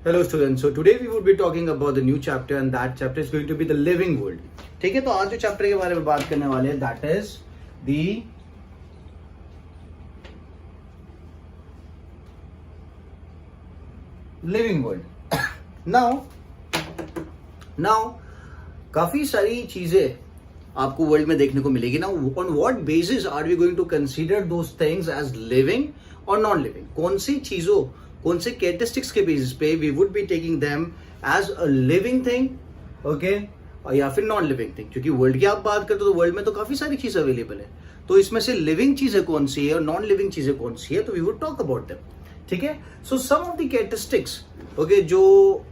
Hello students, so today we would be talking about the new chapter and that chapter is going to be the living world. ठीक है, तो आज जो chapter के बारे में बात करने वाले हैं that is the living world. now काफी सारी चीजें आपको वर्ल्ड में देखने को मिलेगी ना. On what basis are we going to consider those things as living और नॉन लिविंग? कौन सी चीजों, कौन से कैरेक्टरिस्टिक्स के बेसिस पे we would be taking them as a living thing, okay, या फिर नॉन लिविंग थिंग? क्योंकि वर्ल्ड की आप बात करते हो तो वर्ल्ड में तो काफी सारी चीज अवेलेबल है, तो इसमें से लिविंग चीजें कौन सी है और नॉन लिविंग चीजें कौन सी है, तो we would talk about them. ठीक है, so some of the characteristics, okay, जो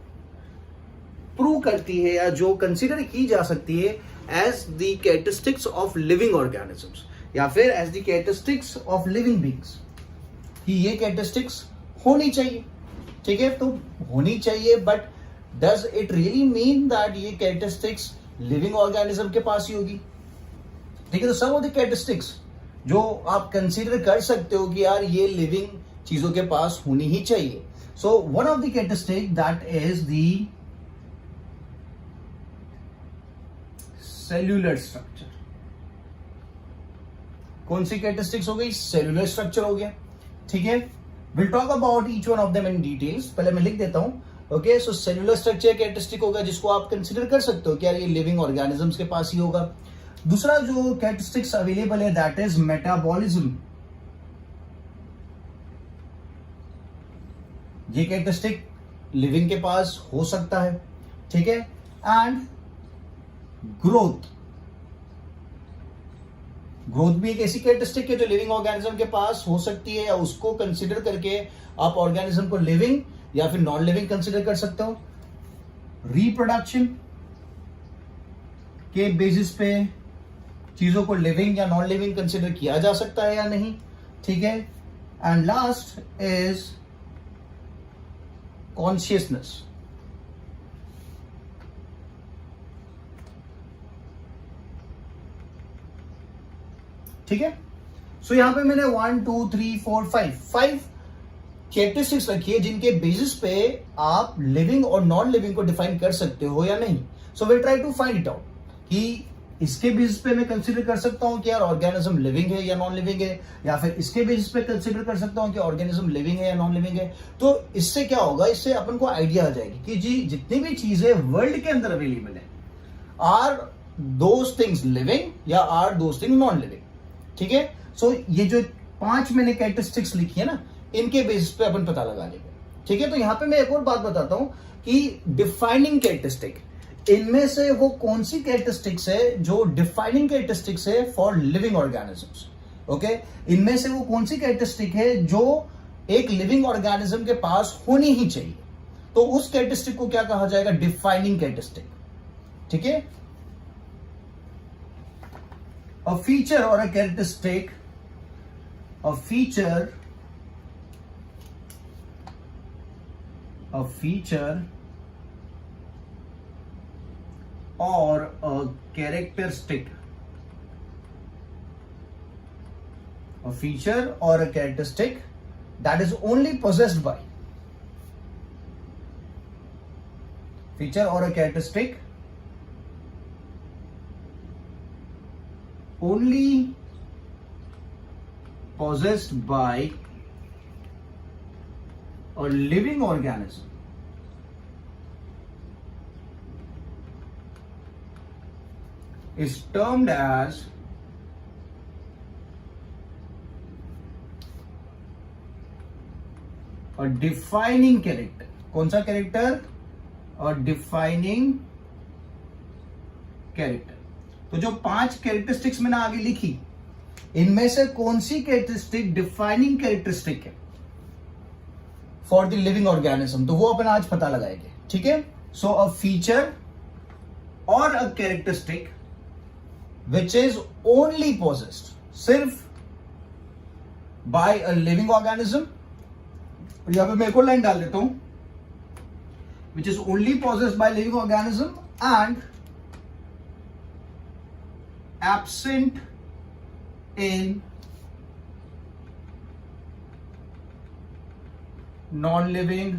प्रूव करती है या जो कंसीडर की जा सकती है as the characteristics of living organisms या फिर as the characteristics of living beings, कि ये कैरेक्टरिस्टिक्स होनी चाहिए. ठीक है, तो होनी चाहिए, but does it really mean that ये कैरेक्टरिस्टिक्स लिविंग ऑर्गेनिज्म के पास ही होगी? ठीक है, तो सम ऑफ द कैरेक्टरिस्टिक्स जो आप कंसीडर कर सकते हो कि यार ये लिविंग चीजों के पास होनी ही चाहिए. So one of the characteristic that is the cellular structure. कौन सी कैरेक्टरिस्टिक्स हो गई? सेल्यूलर स्ट्रक्चर हो गया. ठीक है, will talk about each one of them in details. पहले मैं लिख देता हूं. ओके, सो सेल्यूलर स्ट्रक्चर कैरेक्टरिस्टिक होगा जिसको आप कंसीडर कर सकते हो कि यार ये लिविंग ऑर्गेनिजम्स के पास ही होगा. दूसरा जो कैरेक्टरिस्टिक्स अवेलेबल है दैट इज मेटाबॉलिज्म. ये कैरेक्टरिस्टिक लिविंग के पास हो सकता है. ठीक है, एंड ग्रोथ. ग्रोथ भी एक ऐसी कैरेक्टरिस्टिक है जो लिविंग ऑर्गेनिज्म के पास हो सकती है, या उसको कंसीडर करके आप ऑर्गेनिज्म को लिविंग या फिर नॉन लिविंग कंसीडर कर सकते हो. रिप्रोडक्शन के बेसिस पे चीजों को लिविंग या नॉन लिविंग कंसीडर किया जा सकता है या नहीं. ठीक है, एंड लास्ट इज कॉन्शियसनेस. ठीक है, सो यहां पे मैंने 1 2 3 4 5 कैरेक्टरिस्टिक्स रखी है जिनके बेसिस पे आप लिविंग और नॉन लिविंग को डिफाइन कर सकते हो या नहीं. So will try to find it out कि इसके बेसिस पे मैं कंसीडर कर सकता हूं कि यार ऑर्गेनिज्म लिविंग है या नॉन लिविंग है, या फिर इसके बेसिस पे कंसीडर कर सकता हूं कि ऑर्गेनिज्म लिविंग है या नॉन लिविंग है. तो इससे क्या होगा, इससे अपन को आइडिया आ जाएगी कि जी जितनी भी चीजें वर्ल्ड के अंदर अवेलेबल है आर दोज थिंग्स लिविंग या are those things non living. ठीक है, सो ये जो 5 मैंने कैरेक्टरिस्टिक्स लिखी है ना, इनके बेसिस पे अपन पता लगा लेंगे. ठीक है, तो यहां पे मैं एक और बात बताता हूं कि डिफाइनिंग कैरेक्टरिस्टिक, इनमें से वो कौन सी कैरेक्टरिस्टिक्स है जो डिफाइनिंग कैरेक्टरिस्टिक्स है फॉर लिविंग ऑर्गेनिजम्स. ओके, इनमें से वो कौन सी कैरेक्टरिस्टिक है जो एक लिविंग ऑर्गेनिज्म के पास होनी ही चाहिए, तो उस कैरेक्टरिस्टिक को क्या कहा जाएगा? Defining characteristic. ठीक है, a feature or a characteristic, a feature or a characteristic, a feature or a characteristic that is only possessed by, feature or a characteristic only possessed by a living organism is termed as a defining character. कौन सा character? a defining character. तो जो 5 characteristics मैंने आगे लिखी, इनमें से कौन सी कैरेक्टरिस्टिक डिफाइनिंग कैरेक्टरिस्टिक है फॉर द लिविंग ऑर्गेनिज्म, तो वो अपन आज पता लगाएंगे. ठीक है, सो अ फीचर और a characteristic which is only possessed, सिर्फ बाय अ लिविंग ऑर्गेनिज्म. यहां पे मैं एक और लाइन डाल देता हूं, which is only possessed by living organism and absent in non-living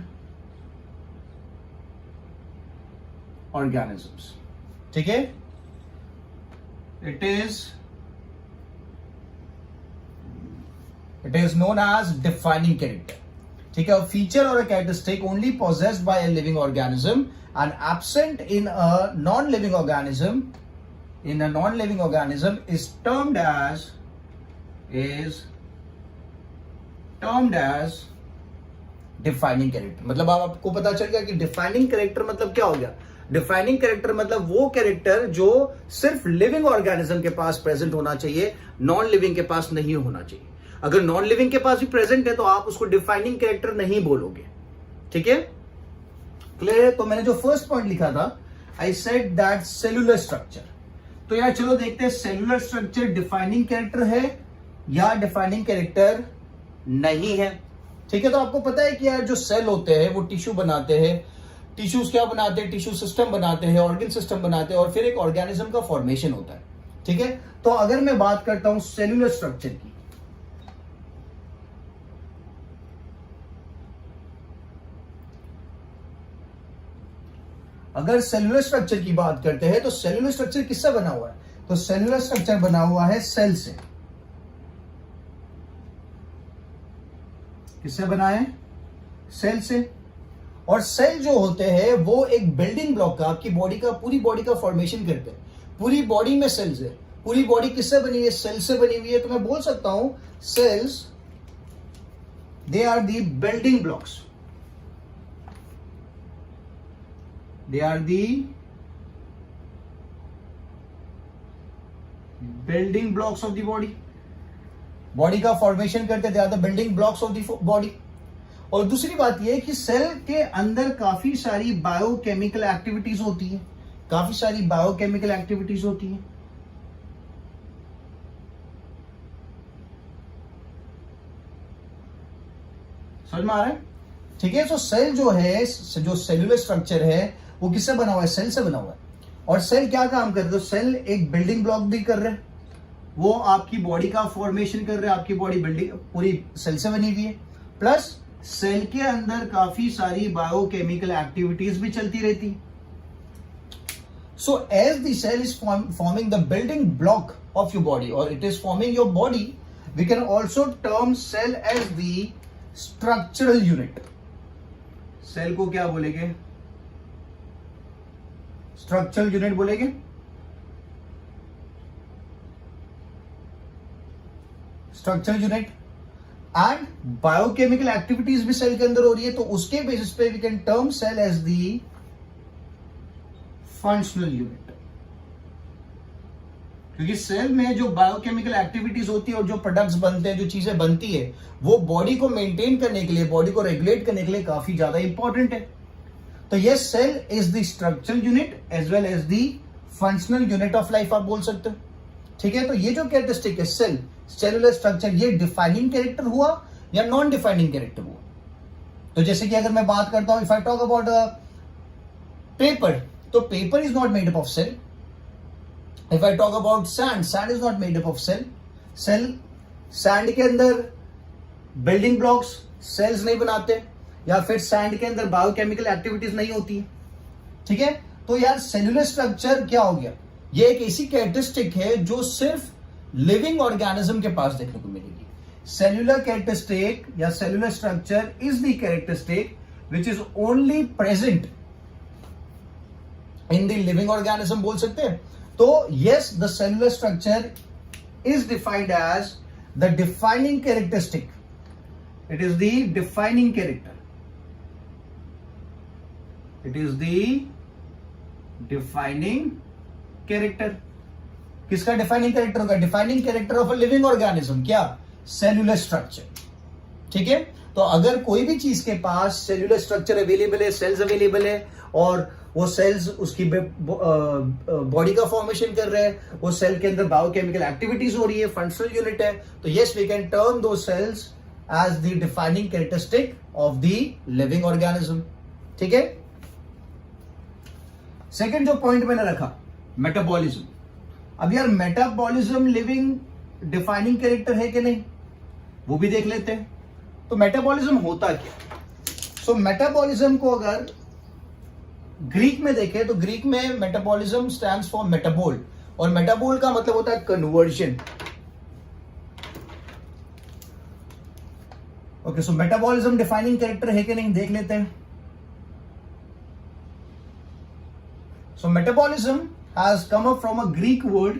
organisms, ठीक है, it is known as defining character, ठीक है। फीचर और characteristic only possessed by a living organism and absent in a non living organism, in a non-living organism is termed as defining character। मतलब आपको पता चल गया कि defining character मतलब क्या हो गया। डिफाइनिंग कैरेक्टर मतलब वो कैरेक्टर जो सिर्फ लिविंग ऑर्गेनिज्म के पास प्रेजेंट होना चाहिए, नॉन लिविंग के पास नहीं होना चाहिए। अगर नॉन लिविंग के पास भी प्रेजेंट है तो आप उसको डिफाइनिंग कैरेक्टर नहीं बोलोगे, ठीक है, क्लियर है। तो मैंने जो फर्स्ट पॉइंट लिखा था, I said that cellular structure. तो यार चलो देखते हैं सेलुलर स्ट्रक्चर डिफाइनिंग कैरेक्टर है या डिफाइनिंग कैरेक्टर नहीं है, ठीक है। तो आपको पता है कि यार जो सेल होते हैं वो टिश्यू बनाते हैं, टिश्यूज क्या बनाते हैं, टिश्यू सिस्टम बनाते हैं, ऑर्गन सिस्टम बनाते हैं और फिर एक ऑर्गेनिज्म का फॉर्मेशन होता है, ठीक है। तो अगर मैं बात करता हूं सेलुलर स्ट्रक्चर की, अगर सेलुलर स्ट्रक्चर की बात करते हैं तो सेलुलर स्ट्रक्चर किससे बना हुआ है, तो सेलुलर स्ट्रक्चर बना हुआ है सेल से। किससे बना है, सेल से। और सेल जो होते हैं वो एक बिल्डिंग ब्लॉक का, आपकी बॉडी का, पूरी बॉडी का फॉर्मेशन करते हैं। पूरी बॉडी में सेल्स है, पूरी बॉडी किससे बनी हुई है, सेल से बनी हुई है। तो मैं बोल सकता हूं cells they are the building blocks, they are the building blocks of the body। Body का फॉर्मेशन करते, they are the building blocks of the body। और दूसरी बात यह है कि सेल के अंदर काफी सारी बायोकेमिकल एक्टिविटीज होती है, काफी सारी बायोकेमिकल एक्टिविटीज होती है। समझ में आ रहा है, ठीक है। तो सेल जो है, जो सेलुलर स्ट्रक्चर है वो किससे बना हुआ है, सेल से बना हुआ है। और सेल क्या काम कर रहे हैं, तो सेल एक बिल्डिंग ब्लॉक भी कर रहे हैं, वो आपकी बॉडी का फॉर्मेशन कर रहे हैं, आपकी बॉडी बिल्डिंग पूरी सेल से बनी हुई है, प्लस सेल के अंदर काफी सारी बायोकेमिकल एक्टिविटीज भी चलती रहती। So as the cell is forming the building block of your body और it is forming your body, we can also term cell as the structural unit. Cell को क्या बोलेंगे, स्ट्रक्चरल यूनिट बोलेंगे। Structural unit and biochemical activities भी cell के अंदर हो रही है, तो उसके बेसिस पे we can term cell as the functional unit. क्योंकि सेल में जो बायोकेमिकल एक्टिविटीज होती है और जो प्रोडक्ट्स बनते हैं, जो चीजें बनती है, वो बॉडी को मेंटेन करने के लिए, बॉडी को रेगुलेट करने के लिए काफी ज्यादा इंपॉर्टेंट है। तो ये cell is the structural unit as well as the functional unit of life आप बोल सकते हो, ठीक है। तो ये जो कैरेक्टरिस्टिक है सेल, सेलुलर स्ट्रक्चर, ये डिफाइनिंग कैरेक्टर हुआ या नॉन डिफाइनिंग कैरेक्टर हुआ। तो जैसे कि अगर मैं बात करता हूं, if I talk about paper, तो paper is not made up of cell. If I talk about sand, sand is not made up of cell. Cell, sand के अंदर बिल्डिंग ब्लॉक्स सेल्स नहीं बनाते, या फिर सैंड के अंदर बायोकेमिकल एक्टिविटीज नहीं होती, ठीक है। तो यार सेलुलर स्ट्रक्चर क्या हो गया, ये एक ऐसी कैरेक्टरिस्टिक है जो सिर्फ लिविंग ऑर्गेनिज्म के पास देखने को मिलेगी। सेलुलर कैरेक्टरिस्टिक या cellular structure is the characteristic which is only present in the living organism बोल सकते हैं। तो yes, the cellular structure is defined as the defining characteristic, it is the defining character, it is the defining character. किसका defining character होगा, defining character of a living organism, क्या, cellular structure, ठीक है। तो अगर कोई भी चीज के पास सेलुलर स्ट्रक्चर अवेलेबल है, सेल्स अवेलेबल है, और वो सेल्स उसकी बॉडी का फॉर्मेशन कर रहे हैं, वो सेल के अंदर बायोकेमिकल एक्टिविटीज हो रही है, फंक्शनल यूनिट है, तो yes we can term those cells as the defining characteristic of the living organism, ठीक है। सेकेंड जो पॉइंट मैंने रखा, मेटाबॉलिज्म। अब यार मेटाबॉलिज्म लिविंग डिफाइनिंग कैरेक्टर है कि नहीं, वो भी देख लेते हैं। तो मेटाबॉलिज्म होता क्या, सो मेटाबॉलिज्म को अगर ग्रीक में देखें तो ग्रीक में मेटाबॉलिज्म स्टैंड्स फॉर मेटाबोल, और मेटाबोल का मतलब होता है conversion. Okay, so metabolism defining character है कि नहीं, देख लेते हैं। So metabolism has come up from a Greek word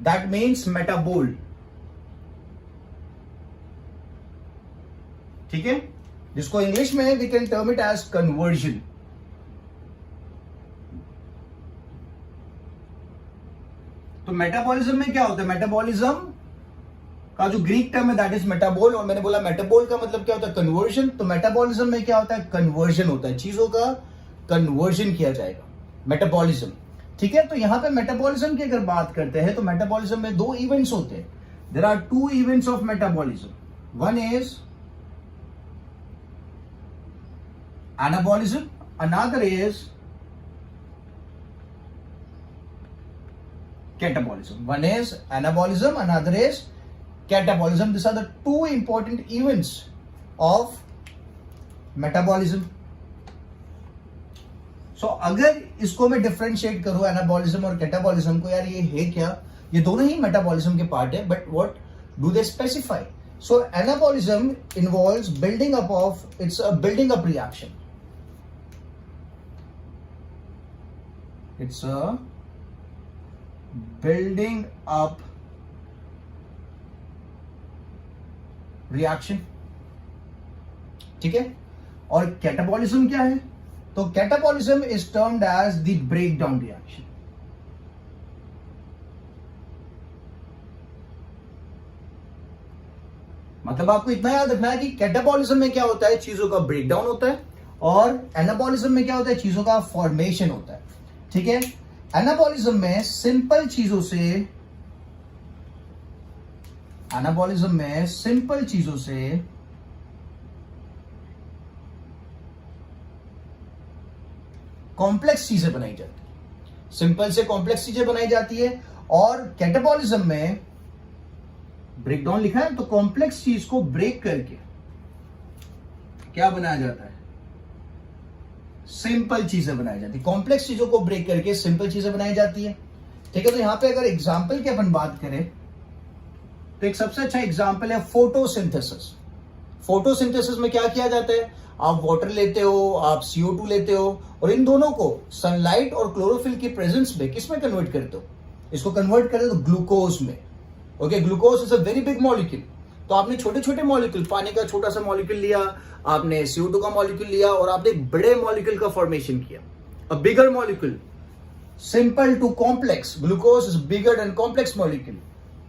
that means metabol. ठीक है, जिसको इंग्लिश में we can term it as conversion. तो मेटाबॉलिज्म में क्या होता है, मेटाबॉलिज्म का जो ग्रीक टर्म है दैट इज मेटाबोल, और मैंने बोला मेटाबोल का मतलब क्या होता है, कन्वर्जन। तो मेटाबॉलिज्म में क्या होता है, कन्वर्जन होता है, चीजों का कन्वर्जन किया जाएगा, मेटाबॉलिज्म। ठीक है, तो यहां पे मेटाबॉलिज्म की अगर बात करते हैं तो मेटाबॉलिज्म में दो इवेंट्स होते हैं। There are two events of metabolism. One is anabolism, another is catabolism. One is anabolism, another is catabolism. These are the two important events of metabolism. So अगर इसको मैं डिफरेंशिएट करूं एनाबॉलिज्म और catabolism को, यार ये है क्या, ये दोनों ही मेटाबॉलिज्म के पार्ट है, but what do they specify? So anabolism involves building up of, it's a building up reaction. It's a building up reaction। ठीक है, और कैटाबॉलिज्म क्या है? तो catabolism is termed as the breakdown reaction. मतलब आपको इतना याद रखना है कि कैटाबॉलिज्म में क्या होता है, चीजों का ब्रेकडाउन होता है, और एनाबॉलिज्म में क्या होता है, चीजों का फॉर्मेशन होता है। ठीक है, एनाबॉलिज्म में सिंपल चीजों से, एनाबॉलिज्म में सिंपल चीजों से कॉम्प्लेक्स चीजें बनाई जाती है, सिंपल से कॉम्प्लेक्स चीजें बनाई जाती है। और कैटाबॉलिज्म में ब्रेकडाउन लिखा है, तो कॉम्प्लेक्स चीज को ब्रेक करके क्या बनाया जाता है, सिंपल चीजें बनाई जाती है। कॉम्प्लेक्स चीजों को ब्रेक करके सिंपल चीजें बनाई जाती है। ठीक है, तो यहां पे अगर एग्जांपल की अपन बात करें तो एक सबसे अच्छा एग्जांपल है फोटोसिंथेसिस। फोटोसिंथेसिस में क्या किया जाता है, आप वाटर लेते हो, आप CO2 लेते हो, और इन दोनों को सनलाइट और क्लोरोफिल की प्रेजेंस में किस में कन्वर्ट करते हो, इसको कन्वर्ट करते हो ग्लूकोज में। Okay, glucose is a very big molecule. तो आपने छोटे छोटे मॉलिक्यूल, पानी का छोटा सा मॉलिक्यूल लिया, आपने CO2 का मॉलिक्यूल लिया, और आपने एक बड़े मॉलिक्यूल का फॉर्मेशन किया, a bigger molecule, simple to complex. Glucose is bigger and complex molecule.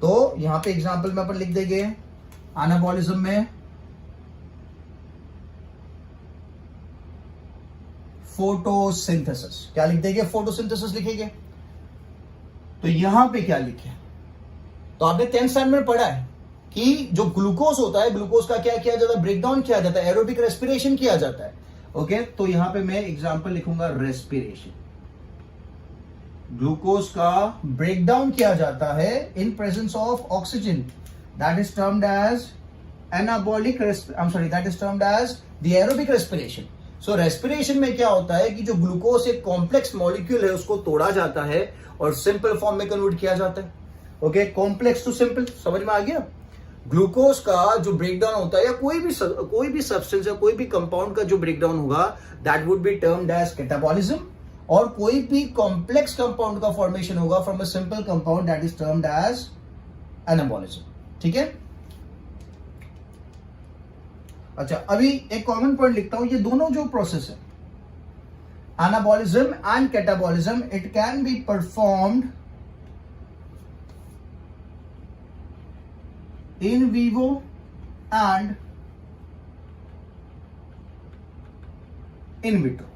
तो यहां पे एग्जांपल में अपन लिख देंगे एनाबॉलिज्म में फोटोसिंथेसिस। क्या लिख देंगे, फोटोसिंथेसिस लिखेंगे। तो यहां पे क्या लिखे, तो आपने 10th स्टैंडर्ड में पढ़ा है कि जो ग्लूकोज होता है, ग्लूकोज का क्या किया जाता है, ब्रेकडाउन किया जाता है, एरोबिक रेस्पिरेशन किया जाता है। ओके, तो यहां पे मैं एग्जांपल लिखूंगा रेस्पिरेशन। ग्लूकोज का ब्रेकडाउन किया जाता है in presence of oxygen, that is termed as anabolic, that is termed as the aerobic respiration. So respiration में क्या होता है कि जो ग्लूकोज एक कॉम्प्लेक्स मॉलिक्यूल है उसको तोड़ा जाता है और सिंपल फॉर्म में कन्वर्ट किया जाता है। ओके, कॉम्प्लेक्स टू सिंपल, समझ में आ गया। ग्लूकोज का जो ब्रेकडाउन होता है, या कोई भी सब्सटेंस या कोई भी कंपाउंड का जो ब्रेकडाउन होगा, that would be termed as catabolism. और कोई भी कॉम्प्लेक्स कंपाउंड का फॉर्मेशन होगा from a simple compound, that is termed as anabolism. ठीक है, अच्छा अभी एक कॉमन पॉइंट लिखता हूं, ये दोनों जो प्रोसेस है, anabolism and catabolism, it can be performed in vivo and in vitro।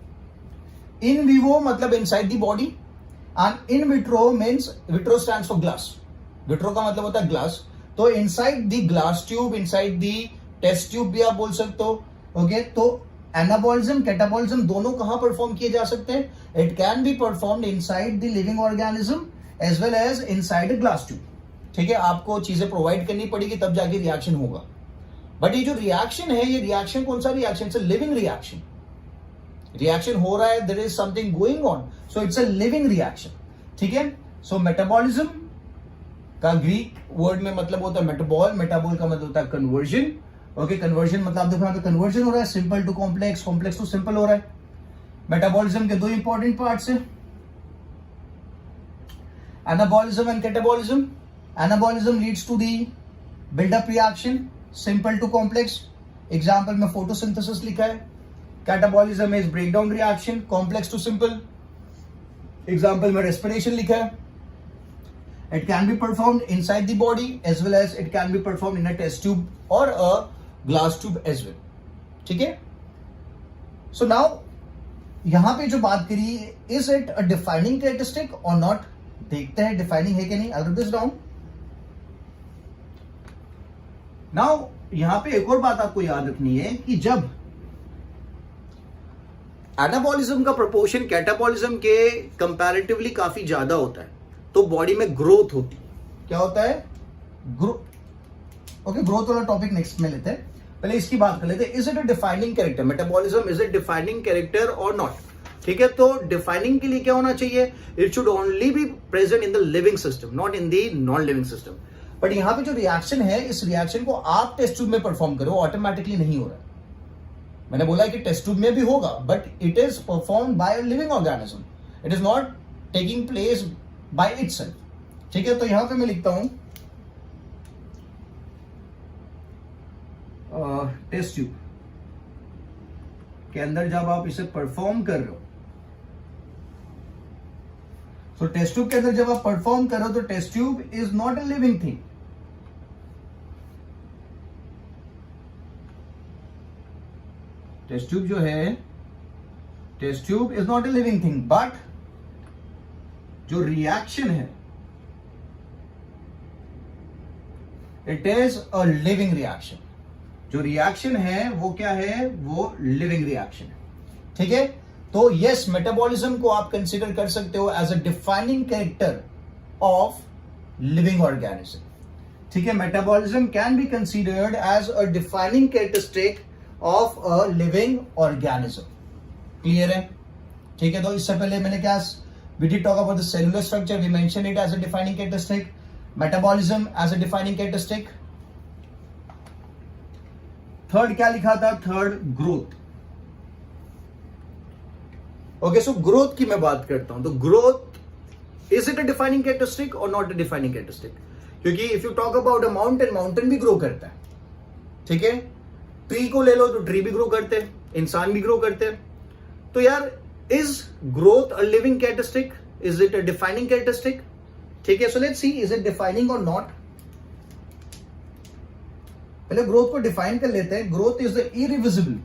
in vivo मतलब inside the body, and in vitro means, vitro stands for glass, vitro का मतलब होता है ग्लास। तो inside the glass tube, inside the test tube भी आप बोल सकते हो। ओके, तो एनाबॉलिज्म कैटाबॉलिज्म दोनों कहां परफॉर्म किए जा सकते हैं, it can be performed inside the living organism as well as inside a glass tube. ठीक है, आपको चीजें प्रोवाइड करनी पड़ेगी तब जाके रिएक्शन होगा, बट ये जो रिएक्शन है, ये रिएक्शन कौन सा reaction? It's a living reaction. Reaction हो रहा है, there is something going on, so it's a living reaction. ठीक है. सो मेटाबॉलिज्म का ग्रीक वर्ड में मतलब होता है मेटाबॉल. मेटाबॉल का मतलब होता है कन्वर्जन. ओके, कन्वर्जन मतलब आप देखो यहाँ पे कन्वर्जन हो रहा है, simple to complex, complex to simple हो रहा है. मेटाबॉलिज्म के दो इंपॉर्टेंट पार्ट्स है, anabolism and catabolism. Anabolism leads to the buildup reaction, simple to complex. Example में फोटोसिंथेसिस लिखा है. Catabolism is breakdown reaction, complex to simple. Example में रेस्पिरेशन लिखा है. It can be performed inside the body as well as it can be performed in a test tube or a glass tube as well. ठीक है. So now यहां पे जो बात करी, is it a defining characteristic or not? देखते हैं defining है कि नहीं. I'll write this down. Now यहां पे एक और बात आपको याद रखनी है कि जब एनाबॉलिज्म का प्रोपोर्शन कैटाबॉलिज्म के कंपैरेटिवली काफी ज्यादा होता है, तो बॉडी में ग्रोथ होती है. क्या होता है? ग्रोथ. ओके, ग्रोथ वाला टॉपिक नेक्स्ट में लेते हैं, पहले इसकी बात कर लेते हैं. Is it a defining character? Metabolism is it defining character और नॉट? ठीक है, तो डिफाइनिंग के लिए क्या होना चाहिए? It should only be present in the living system, not in the non living system. But यहां पे जो रिएक्शन है, इस रिएक्शन को आप टेस्ट ट्यूब में परफॉर्म करो, ऑटोमेटिकली नहीं हो रहा है. मैंने बोला कि टेस्ट ट्यूब में भी होगा, but it is perform by a living organism. It is not taking place by itself. ठीक है, तो यहां पे मैं लिखता हूं टेस्ट ट्यूब के अंदर जब आप इसे परफॉर्म कर रहे हो, तो टेस्ट ट्यूब के अंदर जब आप परफॉर्म कर रहे हो, तो test tube is not a living thing. Test tube जो है, test tube is not a living thing, but जो रिएक्शन है, it is a living reaction. जो रिएक्शन है वो क्या है? वो लिविंग रिएक्शन है. ठीक है, तो यस, मेटाबॉलिज्म को आप कंसीडर कर सकते हो as a defining character of living organism. ठीक है, metabolism can be considered as a defining characteristic of a living organism. Clear है? ठीक है, तो इससे पहले मैंने क्या, we did talk about the cellular structure, we mentioned it as a defining characteristic, metabolism as a defining characteristic. Third क्या लिखा था? Third growth. Okay, so growth की मैं बात करता हूं, तो growth is it a defining characteristic और नॉट अ डिफाइनिंग कैरेक्टरिस्टिक? क्योंकि if you talk about a mountain, mountain भी ग्रो करता है. ठीक है, ट्री को ले लो तो ट्री भी ग्रो करते हैं, इंसान भी ग्रो करते हैं. तो यार, is growth a living characteristic? Is it a defining characteristic? ठीक है, so let's see, is it defining or not? पहले ग्रोथ को डिफाइन कर लेते हैं. Growth is the irreversible.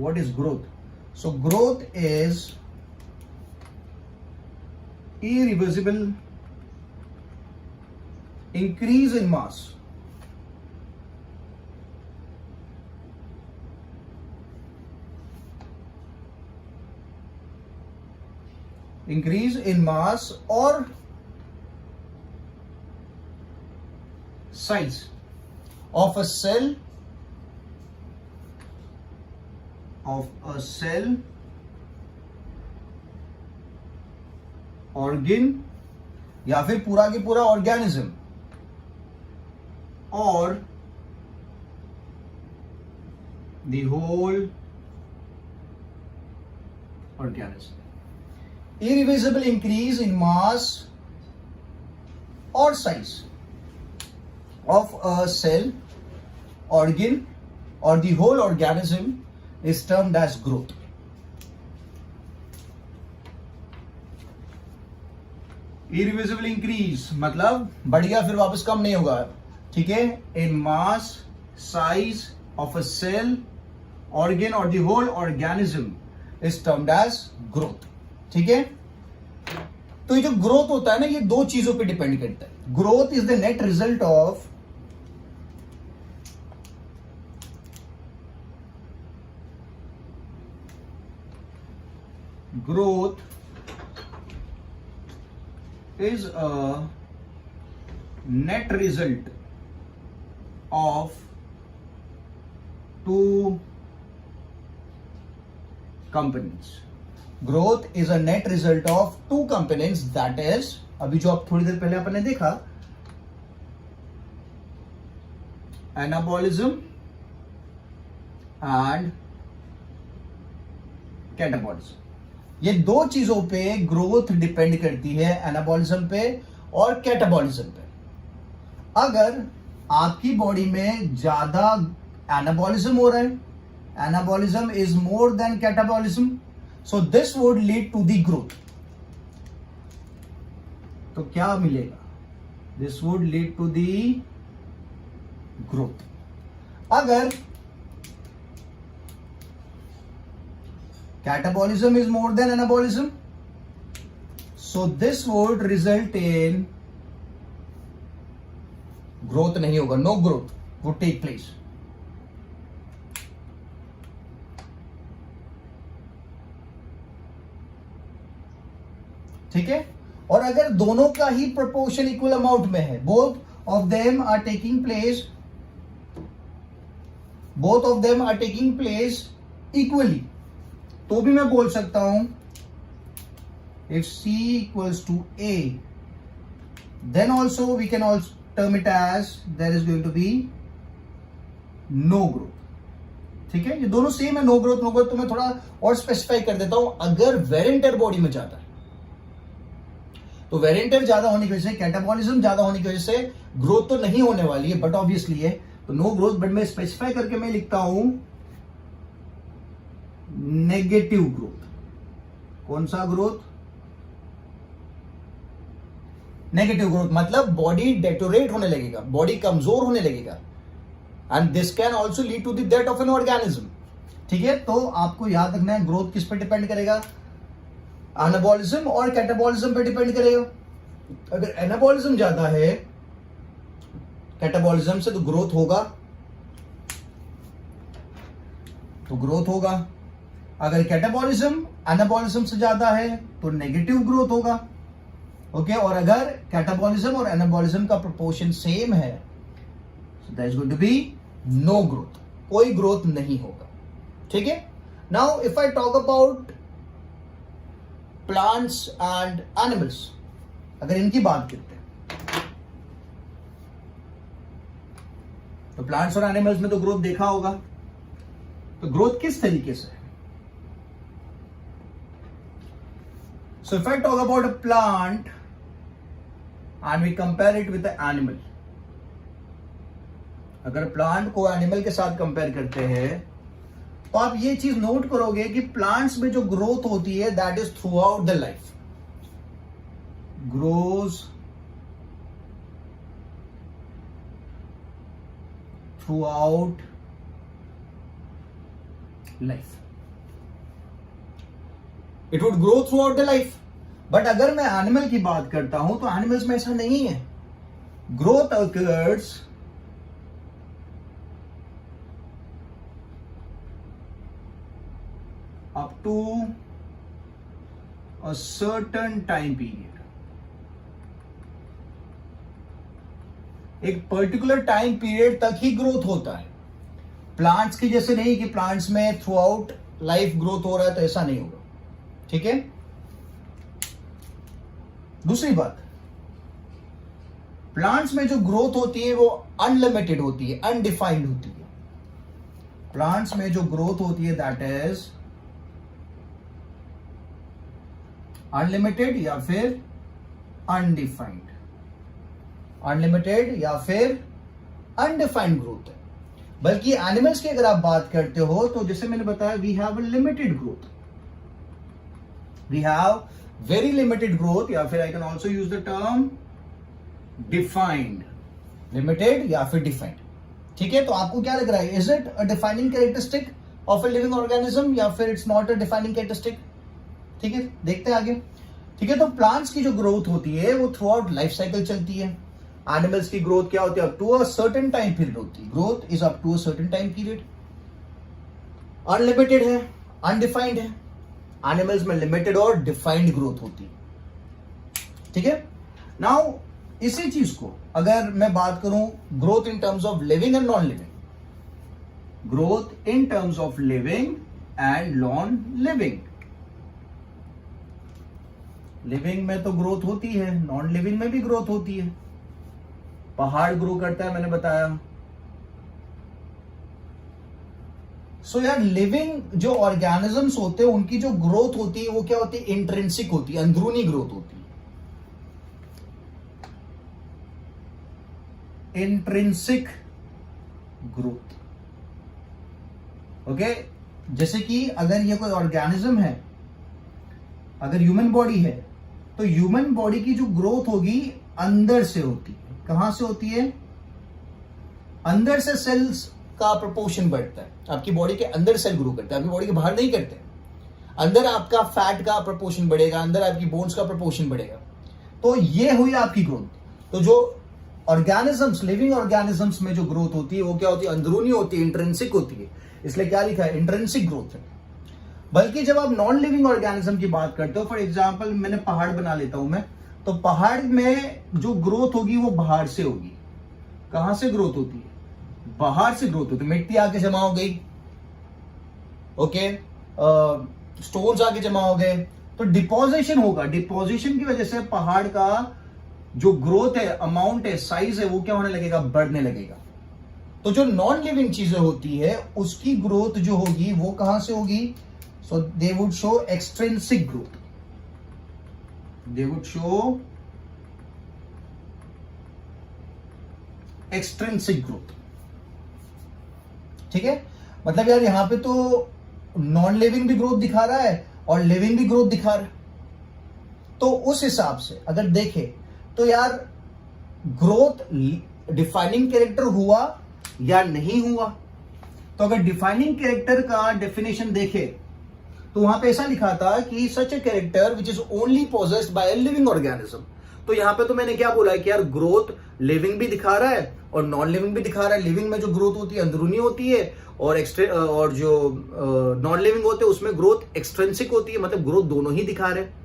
What is growth? So growth is irreversible increase in mass. Increase in mass or size of a cell, organ, या फिर पूरा की पूरा ऑर्गेनिज्म, और the whole organism. Irreversible increase in mass or size of a cell, organ, or the whole organism is termed as growth. Irreversible increase मतलब बढ़ गया फिर वापस कम नहीं होगा. ठीक है, in mass, size of a cell, organ, or the whole organism is termed as growth. ठीक है, तो ये जो ग्रोथ होता है ना, ये दो चीजों पे डिपेंड करता है. Growth is the net result of growth is a net result of two companies. Growth is a net result of two companies, that is, अभी जो आप थोड़ी देर पहले अपन ने देखा, anabolism and कैटाबॉलिज्म. ये दो चीजों पे ग्रोथ डिपेंड करती है, एनाबॉलिज्म पे और कैटाबॉलिज्म पे. अगर आपकी बॉडी में ज्यादा एनाबॉलिज्म हो रहा है, anabolism is more than catabolism, so this would lead to the growth. तो क्या मिलेगा? This would lead to the growth. अगर catabolism is more than anabolism, so this would result in growth नहीं होगा, no growth would take place. ठीक है. और अगर दोनों का ही प्रोपोर्शन इक्वल अमाउंट में है, both of them are taking place equally, तो भी मैं बोल सकता हूं if C equals to A, then also we can also term it as there is going to be no growth. ठीक है. ये दोनों सेम है, नो ग्रोथ नो ग्रोथ. तो मैं थोड़ा और स्पेसिफाई कर देता हूं. अगर वेरेंटर बॉडी में जाता है तो वेरेंटर ज्यादा होने की वजह से, कैटाबॉलिज्म ज्यादा होने की वजह से ग्रोथ तो नहीं होने वाली है, बट ऑब्वियसली है, तो नो ग्रोथ. बट मैं स्पेसिफाई करके मैं लिखता हूं नेगेटिव ग्रोथ. कौन सा ग्रोथ? Negative growth. मतलब बॉडी डेटोरेट होने लगेगा, बॉडी कमजोर होने लगेगा, and this can also lead to the death of an organism. ठीक है. तो आपको याद रखना है, ग्रोथ किस पे डिपेंड करेगा? एनाबॉलिज्म और कैटाबॉलिज्म पे डिपेंड करेगा. अगर एनाबॉलिज्म ज्यादा है कैटाबॉलिज्म से, तो ग्रोथ होगा. अगर कैटाबॉलिज्म एनाबॉलिज्म से ज्यादा है तो नेगेटिव ग्रोथ होगा. ओके. और अगर कैटाबॉलिज्म और एनाबॉलिज्म का प्रोपोर्शन सेम है, so that is going to be no growth. कोई ग्रोथ नहीं होगा. ठीक है. Now if I talk about plants and animals, अगर इनकी बात करते हैं, तो प्लांट्स और एनिमल्स में तो ग्रोथ देखा होगा. तो ग्रोथ किस तरीके से है? So if I talk about a plant and we compare it with an animal, अगर प्लांट को एनिमल के साथ कंपेयर करते हैं, तो आप ये चीज नोट करोगे कि प्लांट्स में जो ग्रोथ होती है that is through out the life, grows through out life. It would grow through out the life. But अगर मैं एनिमल की बात करता हूं तो एनिमल्स में ऐसा नहीं है. Growth occurs up to a certain time period. एक पर्टिकुलर टाइम पीरियड तक ही ग्रोथ होता है. प्लांट्स की जैसे नहीं कि प्लांट्स में थ्रू आउट लाइफ ग्रोथ हो रहा है, तो ऐसा नहीं होगा. ठीक है. दूसरी बात, प्लांट्स में जो ग्रोथ होती है वो अनलिमिटेड होती है, अनडिफाइंड होती है. प्लांट्स में जो ग्रोथ होती है दैट इज अनलिमिटेड या फिर अनडिफाइंड. अनलिमिटेड या फिर अनडिफाइंड ग्रोथ है. बल्कि एनिमल्स की अगर आप बात करते हो तो जैसे मैंने बताया, we have a limited growth. We have very limited growth, या फिर I can also use the term defined. Limited या फिर defined. ठीक है. तो आपको क्या लग रहा है? Is it a defining characteristic of a living organism या फिर it's not a defining characteristic? ठीक है. देखते हैं आगे. ठीक है. तो प्लांट्स की जो ग्रोथ होती है वो थ्रू आउट लाइफ साइकिल चलती है. एनिमल्स की ग्रोथ क्या होती है? Up to a certain time period होती है. Growth is up to a certain time period. Unlimited है, अनडिफाइंड है. एनिमल्स में लिमिटेड और डिफाइंड ग्रोथ होती है. ठीक है. नाउ इसी चीज को अगर मैं बात करूं growth in terms of living and non living, growth in terms of living and non living, living में तो ग्रोथ होती है, नॉन लिविंग में भी ग्रोथ होती है। पहाड़ ग्रो करता है, मैंने बताया। सो यार लिविंग जो ऑर्गेनिजम्स होते हैं उनकी जो ग्रोथ होती है वो क्या होती है, इंट्रिंसिक होती है, अंदरूनी ग्रोथ होती है, इंट्रिंसिक ग्रोथ। ओके, जैसे कि अगर ये कोई ऑर्गेनिज्म है, अगर ह्यूमन बॉडी है तो ह्यूमन बॉडी की जो ग्रोथ होगी अंदर से होती है। कहां से होती है, अंदर से सेल्स का प्रोपोर्शन बढ़ता है, आपकी बॉडी के अंदर सेल ग्रो करता है, आपकी बॉडी के बाहर नहीं करते। अंदर आपका फैट का प्रोपोर्शन बढ़ेगा, अंदर आपकी बोन्स का प्रोपोर्शन बढ़ेगा, तो ये हुई आपकी ग्रोथ। तो जो ऑर्गेनिजम्स, लिविंग ऑर्गेनिजम्स में जो ग्रोथ होती है वो क्या होती है, अंदरूनी होती है, इंट्रिंसिक होती है, इसलिए क्या लिखा है, इंट्रिंसिक ग्रोथ है। बल्कि जब आप नॉन लिविंग ऑर्गेनिज्म की बात करते हो, फॉर एग्जांपल मैंने पहाड़ बना लेता हूं मैं, तो पहाड़ में जो ग्रोथ होगी वो बाहर से होगी। कहां से ग्रोथ होती है, बाहर से ग्रोथ होती है। मिट्टी आके जमा हो गई, ओके, स्टोन्स आके जमा हो गए, तो डिपोजिशन होगा, डिपोजिशन की वजह से पहाड़ का जो ग्रोथ है, अमाउंट है, साइज है, वो क्या होने लगेगा, बढ़ने लगेगा। तो जो नॉन लिविंग चीजें होती है उसकी ग्रोथ जो होगी वो कहां से होगी, so they would show extrinsic growth, they would show extrinsic growth. ठीक है, मतलब यार यहां पे तो नॉन लिविंग भी ग्रोथ दिखा रहा है और लिविंग भी ग्रोथ दिखा रहा है। तो उस हिसाब से अगर देखें तो यार ग्रोथ डिफाइनिंग कैरेक्टर हुआ या नहीं हुआ। तो अगर डिफाइनिंग कैरेक्टर का डेफिनेशन देखे तो वहां पे ऐसा लिखा था कि such a character which is only possessed by a living organism. तो यहां पे तो मैंने क्या बोला है कि यार ग्रोथ लिविंग भी दिखा रहा है और नॉन लिविंग भी दिखा रहा है। लिविंग में जो ग्रोथ होती है अंदरूनी होती है और जो नॉन लिविंग होते हैं उसमें ग्रोथ एक्सट्रिंसिक होती है, मतलब ग्रोथ दोनों ही दिखा रहे हैं।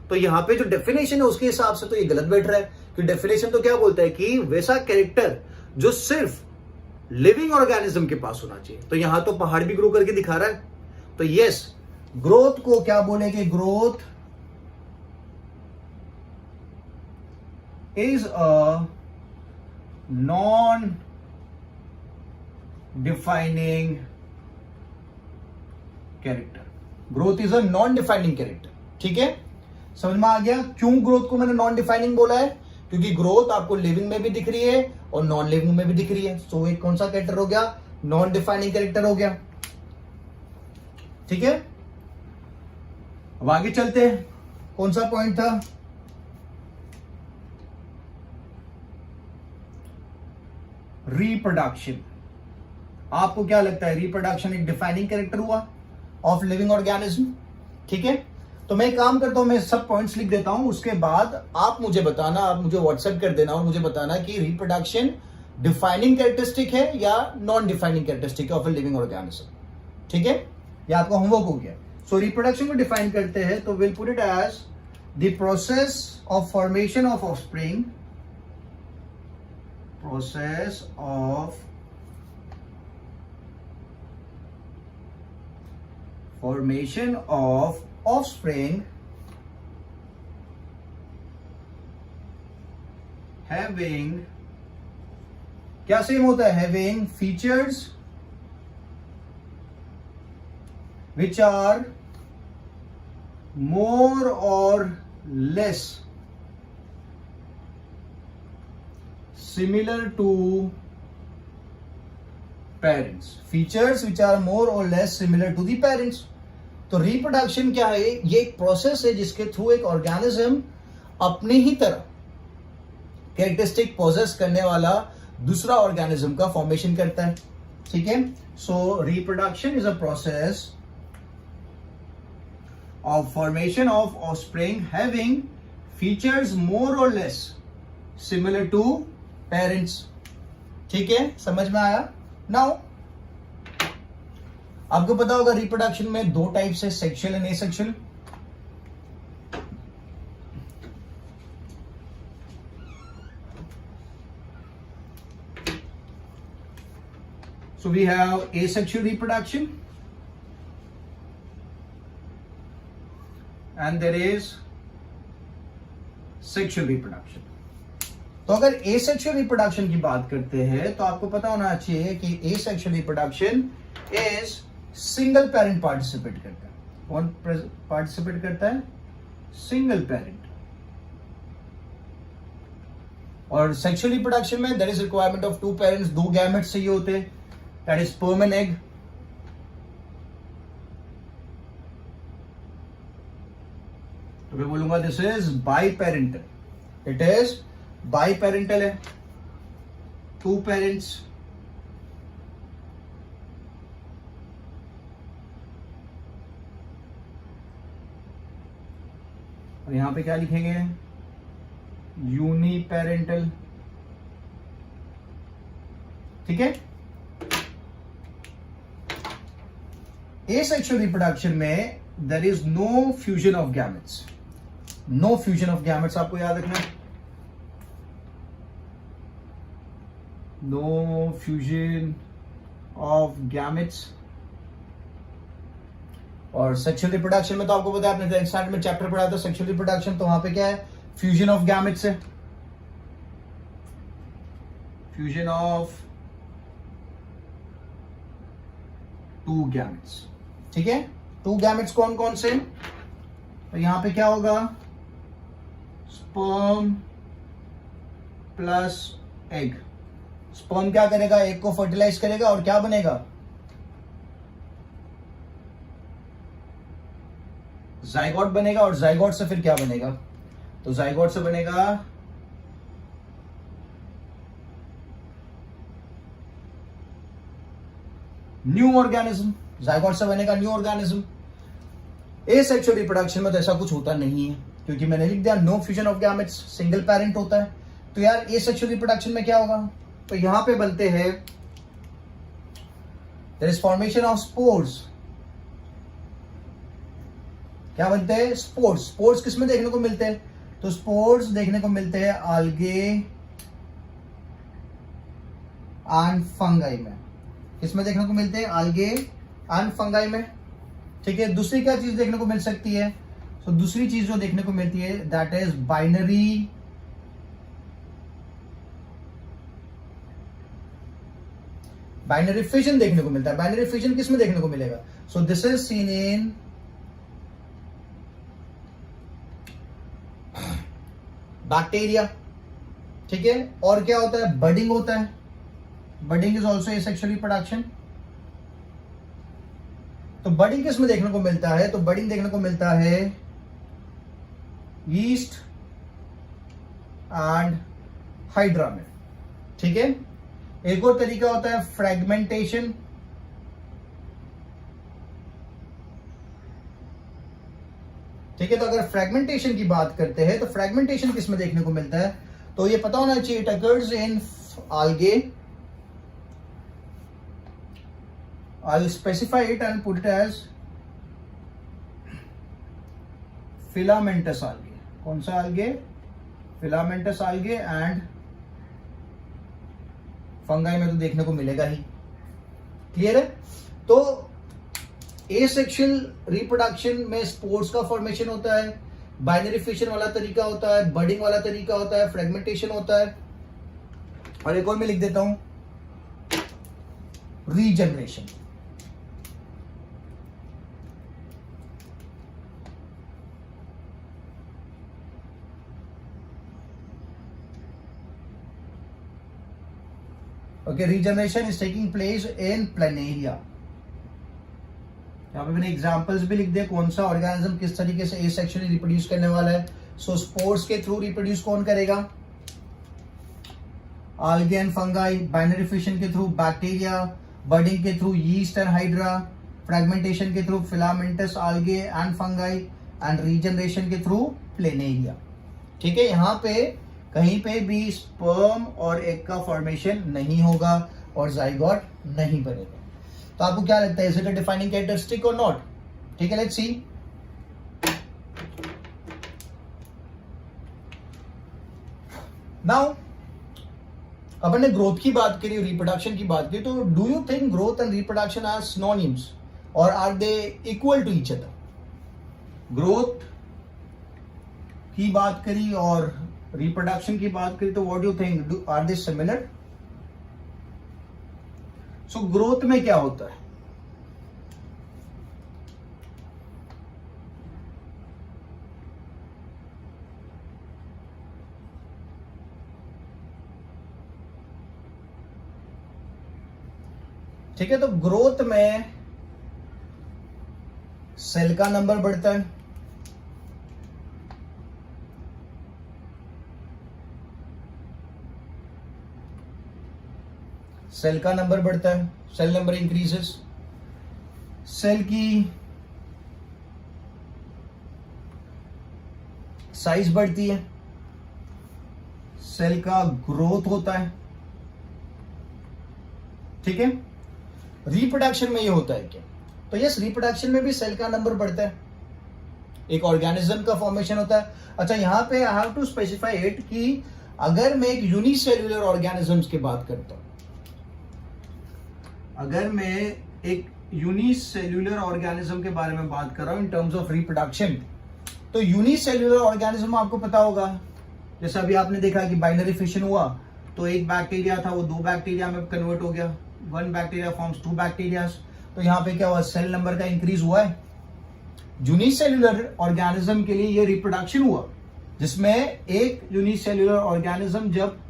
तो यहां पे जो डेफिनेशन है उसके हिसाब से तो ये गलत बैठ रहा है, कि डेफिनेशन तो क्या बोलता है कि वैसा कैरेक्टर जो सिर्फ लिविंग ऑर्गेनिज्म के पास होना चाहिए। तो यहां तो पहाड़ भी ग्रो करके दिखा रहा है, तो यस, ग्रोथ को क्या बोलेंगे, growth is a non defining character, growth is a non defining character. ठीक है, समझ में आ गया क्यों ग्रोथ को मैंने नॉन डिफाइनिंग बोला है, क्योंकि ग्रोथ आपको लिविंग में भी दिख रही है और नॉन लिविंग में भी दिख रही है। सो एक कौन सा कैरेक्टर हो गया, नॉन डिफाइनिंग कैरेक्टर हो गया। ठीक है, अब आगे चलते हैं, कौन सा पॉइंट था, रिप्रोडक्शन। आपको क्या लगता है, रिप्रोडक्शन एक डिफाइनिंग कैरेक्टर हुआ ऑफ लिविंग ऑर्गेनिज्म? ठीक है, तो मैं एक काम करता हूं, मैं सब पॉइंट्स लिख देता हूं, उसके बाद आप मुझे बताना, आप मुझे व्हाट्सएप कर देना और मुझे बताना कि रिप्रोडक्शन डिफाइनिंग कैरेक्टरिस्टिक है या non defining characteristic of A living organism. ठीक है, ये आपका होमवर्क हो गया। सो रिप्रोडक्शन को डिफाइन करते हैं, तो will put it as the process of formation of offspring, process of formation of offspring having, क्या सेम होता है, having features which are more or less similar to parents, features which are more or less similar to the parents। तो reproduction क्या है, ये एक process है जिसके थ्रू एक ऑर्गेनिज्म अपनी ही तरह कैरेक्टरिस्टिक पोजेस करने वाला दूसरा ऑर्गेनिज्म का फॉर्मेशन करता है। ठीक है, so reproduction is a process of formation of offspring having features more और लेस सिमिलर टू पेरेंट्स। ठीक है, समझ में आया। नाउ आपको पता होगा रिप्रोडक्शन में दो टाइप्स है, sexual and asexual. So we have asexual reproduction and there is sexual reproduction. तो अगर एसेक्सुअल रिप्रोडक्शन की बात करते हैं तो आपको पता होना चाहिए कि asexual reproduction is single parent participate करता है. कौन पार्टिसिपेट करता है? Single parent. और सेक्सुअल रिप्रोडक्शन में there is requirement of two parents, दो गैमेट्स चाहिए होते हैं, that is sperm and egg. तो मैं बोलूंगा this is biparental. It is biparental है, टू पेरेंट्स. और यहां पे क्या लिखेंगे? Uniparental. ठीक है. एसेक्सुअल रिप्रोडक्शन में there is no fusion of gametes. No fusion of gametes आपको याद रखना है. No fusion of gametes. और सेक्सुअल रिप्रोडक्शन में तो आपको पता है, आपने स्टार्ट में चैप्टर पढ़ा था सेक्सुअल रिप्रोडक्शन, तो वहां पे क्या है? फ्यूजन ऑफ गैमेट्स है. Fusion of two gametes. ठीक है. टू गैमेट्स कौन कौन से? तो यहां पे क्या होगा? Sperm plus egg. स्पर्म क्या करेगा? एग को फर्टिलाइज करेगा और क्या बनेगा? जाइगोट बनेगा. और जाइगोट से फिर क्या बनेगा? तो जाइगोट से बनेगा न्यू ऑर्गेनिज्म. जाइगोट से बनेगा न्यू ऑर्गेनिज्म. एसेक्सुअल रिप्रोडक्शन में तो ऐसा कुछ होता नहीं है, क्योंकि मैंने लिख दिया no fusion of gametes, single parent होता है. तो यार एसेक्सुअल रिप्रोडक्शन में क्या होगा? तो यहां पे बनते हैं there is formation of spores. क्या बनते हैं? स्पोर्स. स्पोर्स किसमें देखने को मिलते हैं? तो स्पोर्स देखने को मिलते हैं आल्गे एंड फंगाई में. किसमें देखने को मिलते हैं? आल्गे एंड फंगाई में. ठीक है. दूसरी क्या चीज देखने को मिल सकती है? तो दूसरी चीज जो देखने को मिलती है दैट इज बाइनरी फिजन देखने को मिलता है. बाइनरी फिजन किसमें देखने को मिलेगा? So this is seen in bacteria. ठीक है. और क्या होता है? बडिंग होता है. Budding is also asexual reproduction. तो बडिंग किसमें देखने को मिलता है? तो बडिंग देखने को मिलता है यीस्ट एंड हाइड्रा में. ठीक है. एक और तरीका होता है फ्रेगमेंटेशन. ठीक है. तो अगर फ्रेगमेंटेशन की बात करते हैं तो फ्रेगमेंटेशन किसमें देखने को मिलता है? तो ये पता होना चाहिए, it occurs in algae. I'll specify it and put it as filamentous algae. कौन सा algae? filamentous algae. And fungi में तो देखने को मिलेगा ही. क्लियर है? तो एसेक्सुअल रिप्रोडक्शन में स्पोर्स का फॉर्मेशन होता है, बाइनरी फिशन वाला तरीका होता है, बडिंग वाला तरीका होता है, फ्रेगमेंटेशन होता है, और एक और मैं लिख देता हूं regeneration. Okay. Regeneration is taking place in planaria. यहां पे मैंने एग्जांपल्स भी लिख दिए कौन सा ऑर्गेनिज्म किस तरीके से एसेक्सुअली रिप्रोड्यूस करने वाला है. सो स्पोर्स के थ्रू रिप्रोड्यूस कौन करेगा? algae and fungi. Binary fission के थ्रू बैक्टीरिया. बडिंग के through yeast and hydra. Fragmentation के through filamentous algae and fungi. And regeneration के थ्रू प्लेनेरिया. ठीक है. यहां पे कहीं पे भी स्पर्म और एग का फॉर्मेशन नहीं होगा और जाइगोट नहीं बनेगा. तो आपको क्या लगता है, is it a defining characteristic और नॉट? ठीक है. Let's see. नाउ अपन ने ग्रोथ की बात करी, रिप्रोडक्शन की बात करी, तो do you think growth and reproduction are synonyms और are they equal to each other? Growth की बात करी और रिप्रोडक्शन की बात करी, तो what do you think, are they similar? So growth में क्या होता है? ठीक है, तो ग्रोथ में सेल का नंबर बढ़ता है, सेल का नंबर बढ़ता है, सेल नंबर इंक्रीजेस, सेल की साइज बढ़ती है, सेल का ग्रोथ होता है। ठीक है, रिप्रोडक्शन में ये होता है क्या? तो यस, रिप्रोडक्शन में भी सेल का नंबर बढ़ता है, एक ऑर्गेनिज्म का फॉर्मेशन होता है। अच्छा, यहां पे I have to specify it कि अगर मैं एक यूनिसेल्युलर ऑर्गेनिजम्स की बात करता हूं, अगर मैं एक यूनिसेल्युलर ऑर्गेनिज्म के बारे में बात कर रहा हूं इन टर्म्स ऑफ रिप्रोडक्शन, तो यूनिसेल्युलर ऑर्गेनिज्म आपको पता होगा, जैसे अभी आपने देखा कि बाइनरी फिशन हुआ, तो एक बैक्टीरिया था वो 2 बैक्टीरिया में कन्वर्ट हो गया, 1 बैक्टीरिया फॉर्म्स 2 बैक्टीरिया। तो यहां पे क्या हुआ, सेल नंबर का इंक्रीज हुआ है। यूनिसेल्युलर ऑर्गेनिज्म के लिए ये रिप्रोडक्शन हुआ, जिसमें एक यूनिसेल्युलर ऑर्गेनिज्म जब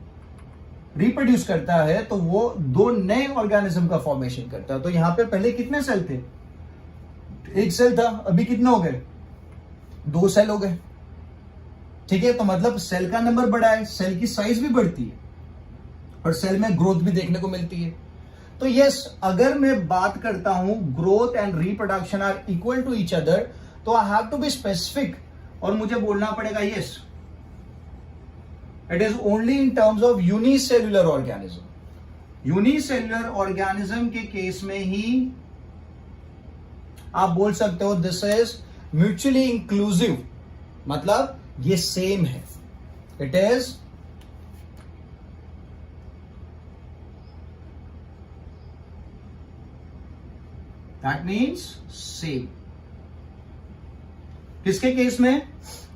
रिप्रोड्यूस करता है तो वो 2 नए ऑर्गेनिज्म का फॉर्मेशन करता है। तो यहां पे पहले कितने सेल थे? 1 सेल था, अभी कितने हो गए? 2 सेल हो गए। ठीक है, तो मतलब सेल का नंबर बढ़ा है, सेल की साइज भी बढ़ती है और सेल में ग्रोथ भी देखने को मिलती है। तो यस, अगर मैं बात करता हूं growth and reproduction are equal to each other, तो I have to be specific और मुझे बोलना पड़ेगा yes, it is only in terms of unicellular organism. Unicellular organism के केस में ही आप बोल सकते हो दिस इज म्यूचुअली इंक्लूसिव, मतलब ये सेम है, it is that means same. किसके केस में?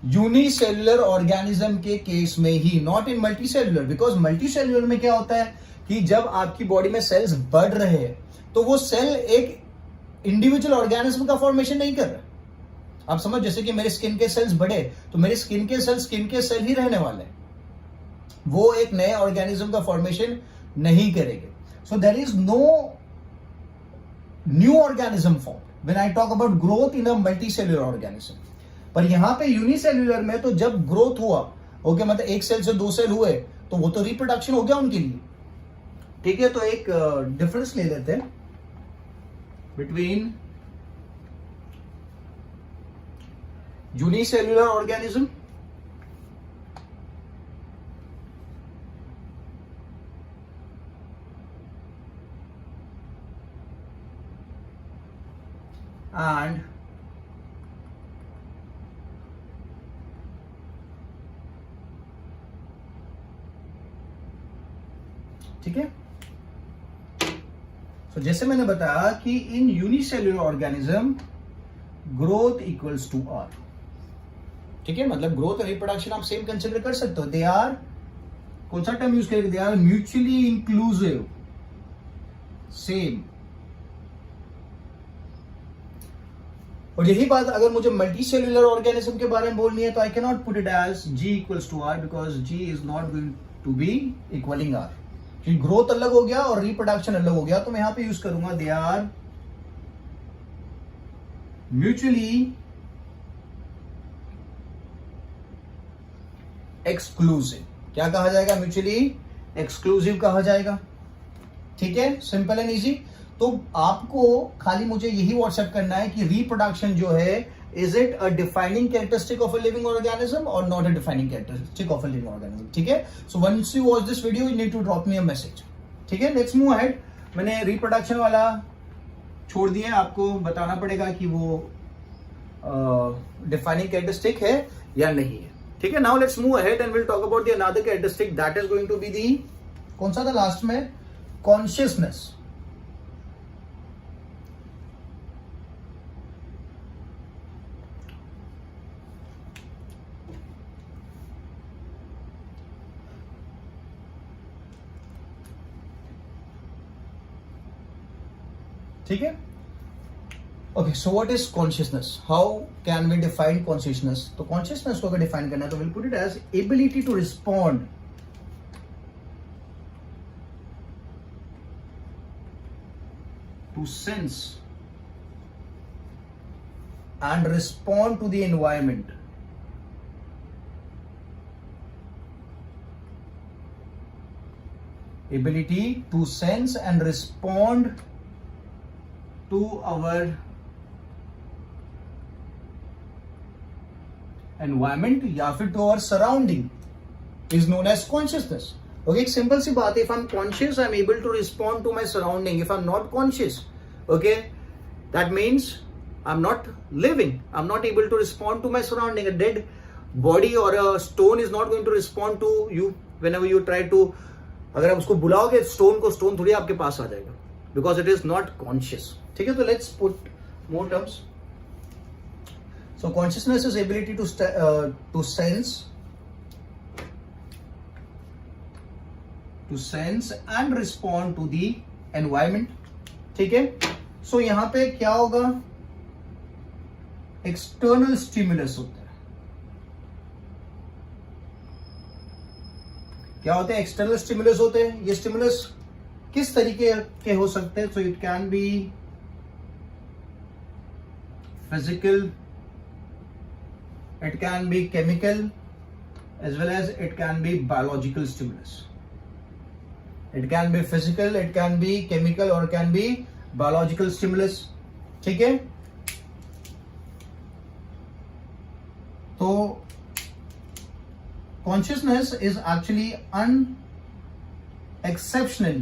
यूनिसेल्युलर ऑर्गेनिज्म के केस में ही, not in multicellular, because multicellular में क्या होता है कि जब आपकी बॉडी में सेल्स बढ़ रहे हैं तो वो सेल एक इंडिविजुअल ऑर्गेनिज्म का फॉर्मेशन नहीं कर रहा। आप समझ, जैसे कि मेरे स्किन के सेल्स बढ़े तो मेरे स्किन के सेल ही रहने वाले हैं, वो एक नए ऑर्गेनिज्म का फॉर्मेशन नहीं करेंगे। So there is no new organism form when I talk about growth in a multicellular organism. पर यहां पे यूनिसेल्युलर में तो जब ग्रोथ हुआ, ओके, मतलब 1 सेल से 2 सेल हुए, तो वो तो रिप्रोडक्शन हो गया उनके लिए। ठीक है, तो एक डिफरेंस ले लेते हैं बिटवीन यूनिसेल्युलर ऑर्गेनिज्म and ठीक है, तो जैसे मैंने बताया कि in unicellular organism growth equals to R. ठीक है, मतलब ग्रोथ और रिप्रोडक्शन आप सेम कंसिडर कर सकते हो, दे आर, कौन सा टर्म यूज करेंगे, they are mutually inclusive, same. और यही बात अगर मुझे मल्टी सेल्युलर ऑर्गेनिज्म के बारे में बोलनी है तो I can not put it as G equals to R, because G is not going to be equaling R, क्योंकि ग्रोथ अलग हो गया और रिप्रोडक्शन अलग हो गया। तो मैं यहां पे यूज करूंगा दे आर म्यूचुअली एक्सक्लूसिव। क्या कहा जाएगा? म्यूचुअली एक्सक्लूसिव कहा जाएगा। ठीक है, सिंपल एंड इजी। तो आपको खाली मुझे यही व्हाट्सएप करना है कि रिप्रोडक्शन जो है, is it a defining characteristic of a living organism और not a defining characteristic of a living organism. ठीक है, so once you watch this video you need to drop me a message. ठीक है, let's move ahead. मैंने reproduction वाला छोड़ दिया, आपको बताना पड़ेगा कि वो डिफाइनिंग कैरेक्टरिस्टिक है या नहीं है। ठीक है, now let's move ahead and will talk about the another characteristic that is going to be the कौन सा था लास्ट में? कॉन्शियसनेस। ठीक है, okay. So what is consciousness? How can we define consciousness? तो कॉन्शियसनेस को अगर डिफाइन करना है तो will put it as ability to respond to sense and respond to the environment. Ability to sense and respond to our environment या फिर to our surrounding is known as consciousness. Okay, एक simple सी बात है, if I'm conscious I'm able to respond to my surrounding. If I'm not conscious, okay, that means I'm not living. I'm not able to respond to my surrounding. A dead body or a stone is not going to respond to you whenever you try to, अगर आप उसको बुलाओगे stone को, stone थोड़ी आपके पास आ जाएगा, because it is not conscious. ठीक है, तो let's put more terms. So consciousness is ability to sense and respond to the environment. ठीक है, सो यहां पे क्या होगा? एक्सटर्नल स्टिमुलस होता है. क्या होते हैं? एक्सटर्नल स्टिमुलस होते हैं. ये स्टिमुलस किस तरीके के हो सकते हैं? So it can B physical, it can be chemical, as well as it can be biological stimulus. It can be physical, it can be chemical, or it can be biological stimulus. ठीक है, तो consciousness is actually unexceptional.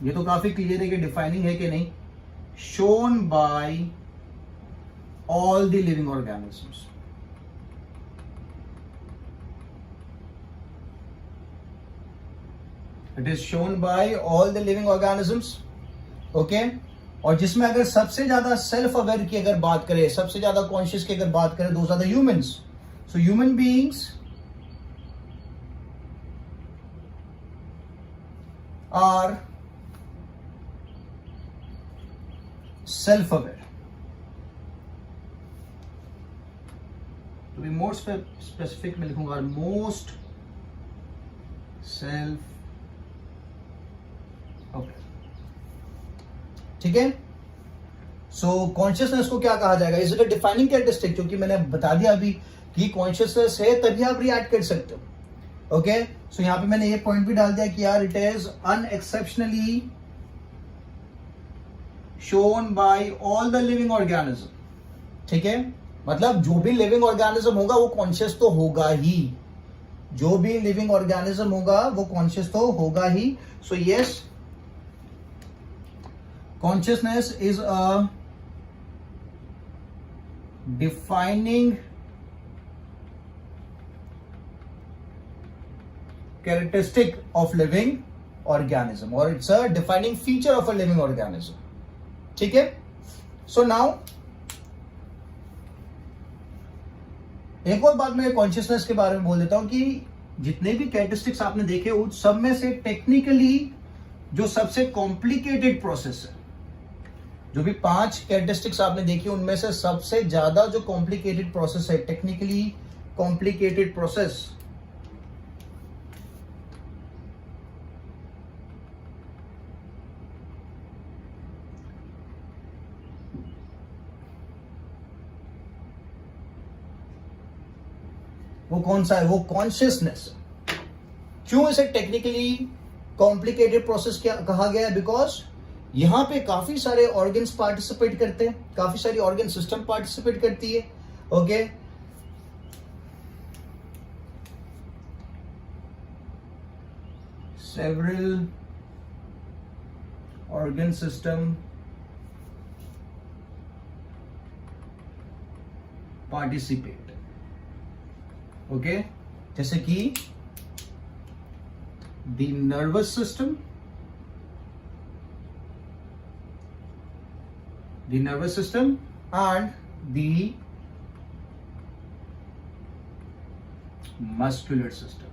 ये तो काफी clear है कि defining है कि नहीं. Shown by all the living organisms. It is shown by all the living organisms. Okay? और जिसमें अगर सबसे ज्यादा सेल्फ अवेयर की अगर बात करें, सबसे ज्यादा कॉन्शियस की अगर बात करें, those are the humans. So human beings are self-aware. To be more specific मैं लिखूंगा most self-aware. ठीक है, सो कॉन्शियसनेस को क्या कहा जाएगा? Is it a defining characteristic? क्योंकि मैंने बता दिया अभी कि कॉन्शियसनेस है तभी आप रिएक्ट कर सकते हो. ओके, सो यहां पे मैंने ये पॉइंट भी डाल दिया कि यार it is unexceptionally shown by all the living organism. ठीक है, मतलब जो भी लिविंग ऑर्गेनिज्म होगा वो कॉन्शियस तो होगा ही. जो भी लिविंग ऑर्गेनिज्म होगा वो कॉन्शियस तो होगा ही. So yes, consciousness is a defining characteristic of living organism, or it's a defining feature of a living organism. ठीक है, सो नाउ एक और बात मैं कॉन्शियसनेस के बारे में बोल देता हूं कि जितने भी कैरेक्टरिस्टिक्स आपने देखे उन सब में से टेक्निकली जो सबसे कॉम्प्लिकेटेड प्रोसेस है, जो भी 5 कैरेक्टरिस्टिक्स आपने देखी उनमें से सबसे ज्यादा जो कॉम्प्लिकेटेड प्रोसेस है, टेक्निकली कॉम्प्लिकेटेड प्रोसेस, वो कौन सा है? वो कॉन्शियसनेस. क्यों इसे टेक्निकली कॉम्प्लिकेटेड प्रोसेस क्या कहा गया है? बिकॉज यहां पे काफी सारे ऑर्गन्स पार्टिसिपेट करते हैं, काफी सारी ऑर्गन सिस्टम पार्टिसिपेट करती है. Okay, several organ system participate. Okay, जैसे कि the nervous system, and the muscular system.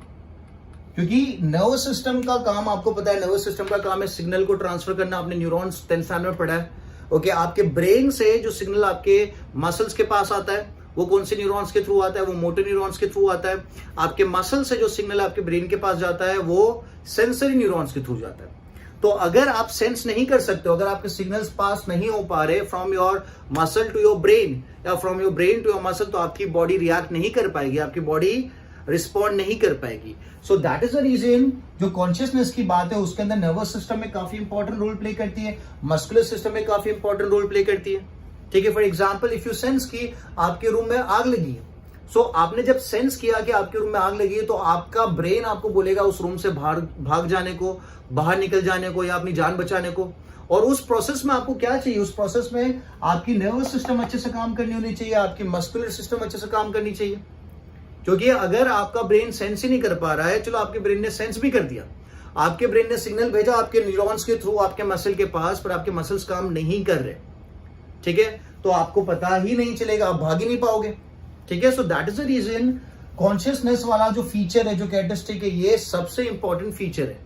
क्योंकि नर्वस सिस्टम का काम आपको पता है, नर्वस सिस्टम का काम है सिग्नल को ट्रांसफर करना. आपने न्यूरॉन्स 10th स्टैंडर्ड में पढ़ा है. ओके, आपके ब्रेन से जो सिग्नल आपके मसल्स के पास आता है वो कौन से न्यूरॉन्स के थ्रू आता है? वो मोटर न्यूरॉन्स के थ्रू आता है. आपके मसल से जो सिग्नल आपके ब्रेन के पास जाता है वो सेंसरी न्यूरॉन्स के थ्रू जाता है. तो अगर आप सेंस नहीं कर सकते हो, अगर आपके सिग्नल्स पास नहीं हो पा रहे from your muscle to your brain या from your brain to your muscle, तो आपकी बॉडी रिएक्ट नहीं कर पाएगी, आपकी बॉडी रिस्पॉन्ड नहीं कर पाएगी. So that is the reason जो कॉन्शियसनेस की बात है उसके अंदर नर्वस सिस्टम में काफी इंपॉर्टेंट रोल प्ले करती है, मस्कुलर सिस्टम में काफी इंपॉर्टेंट रोल प्ले करती है. ठीक है, for example if you sense की आपके रूम में आग लगी है, सो आपने जब सेंस किया कि आपके रूम में आग लगी है तो आपका ब्रेन आपको बोलेगा उस रूम से भाग जाने को, बाहर निकल जाने को या अपनी जान बचाने को. और उस प्रोसेस में आपको क्या चाहिए? उस प्रोसेस में आपकी नर्वस सिस्टम अच्छे से काम करनी होनी चाहिए, आपकी मस्कुलर सिस्टम अच्छे से काम करनी चाहिए. क्योंकि अगर आपका ब्रेन सेंस ही नहीं कर पा रहा है, चलो आपके ब्रेन ने सेंस भी कर दिया, आपके ब्रेन ने सिग्नल भेजा आपके न्यूरॉन्स के थ्रू आपके मसल के पास, पर आपके मसल्स काम नहीं कर रहे, ठीक है, तो आपको पता ही नहीं चलेगा, आप भाग ही नहीं पाओगे. ठीक है, so that is the reason consciousness वाला जो फीचर है, जो कैरेक्टरिस्टिक है, ये सबसे इंपॉर्टेंट फीचर है.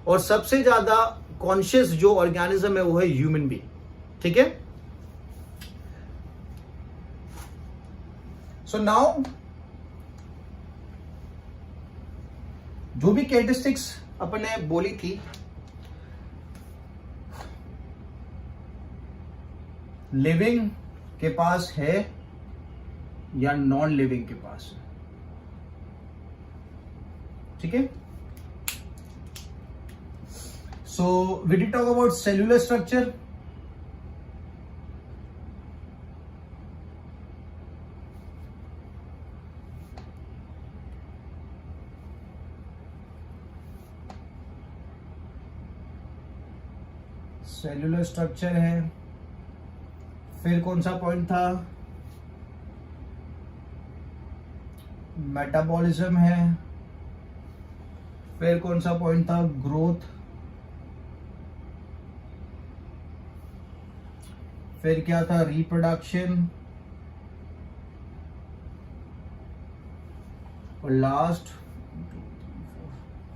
और सबसे ज्यादा कॉन्शियस जो ऑर्गेनिज्म है वो है ह्यूमन बीइंग. ठीक है, सो नाउ जो भी कैरेक्टरिस्टिक्स अपन ने बोली थी, लिविंग के पास है या नॉन लिविंग के पास है. ठीक है, so we did talk about cellular structure. Cellular structure है, फिर कौन सा पॉइंट था? मेटाबॉलिज्म है, फिर कौन सा पॉइंट था? ग्रोथ, फिर क्या था? रिप्रोडक्शन, और लास्ट